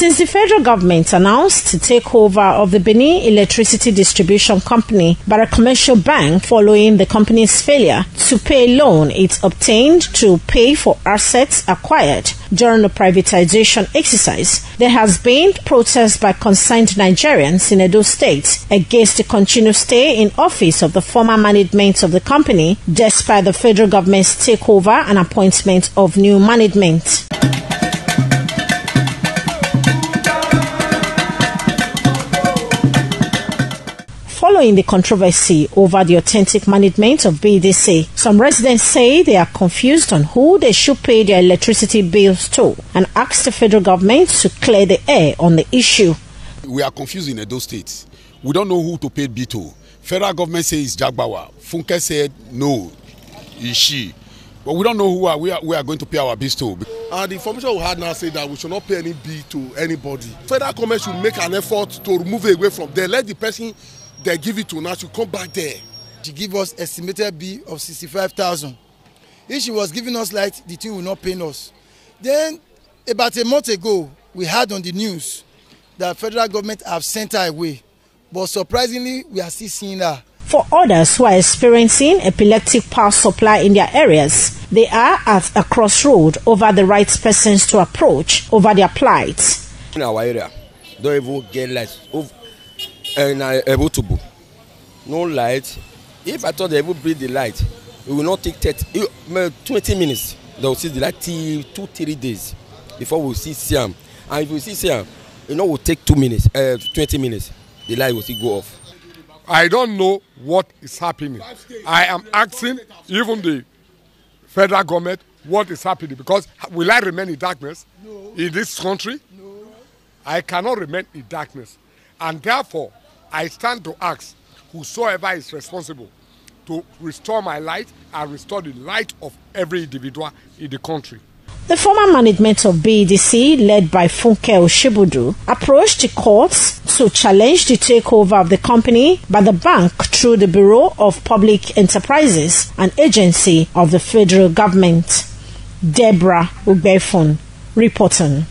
Since the federal government announced to take over of the Benin Electricity Distribution Company by a commercial bank following the company's failure to pay a loan it obtained to pay for assets acquired during the privatization exercise, there has been protests by concerned Nigerians in Edo State against the continued stay in office of the former management of the company despite the federal government's takeover and appointment of new management. Following the controversy over the authentic management of BEDC, some residents say they are confused on who they should pay their electricity bills to and ask the federal government to clear the air on the issue. We are confused in Edo State. We don't know who to pay bill to. Federal government says Jagbawa. Funke said no, is she. But we don't know who we are going to pay our bills to. The information we had now say that we should not pay any bill to anybody. Federal government should make an effort to remove it away from there. Let the person they give it to now to come back there. She give us estimated bill of 65,000. If she was giving us light, the thing will not pay us. Then, about a month ago, we heard on the news that federal government have sent her away. But surprisingly, we are still seeing her. For others who are experiencing epileptic power supply in their areas, they are at a crossroad over the right persons to approach over their plight. In our area, don't even get light. And no light. If I thought they would bring the light, it will not take 20 minutes. They will see the light till 2-3 days before we see Siam. And if we see Siam, it will take 20 minutes. The light will still go off. I don't know what is happening. I am asking even the federal government what is happening, because will I remain in darkness in this country? No. I cannot remain in darkness. And therefore, I stand to ask whosoever is responsible to restore my light and restore the light of every individual in the country. The former management of BEDC, led by Funke Oshibudu, approached the courts to challenge the takeover of the company by the bank through the Bureau of Public Enterprises, an agency of the federal government. Deborah Ugbefun reporting.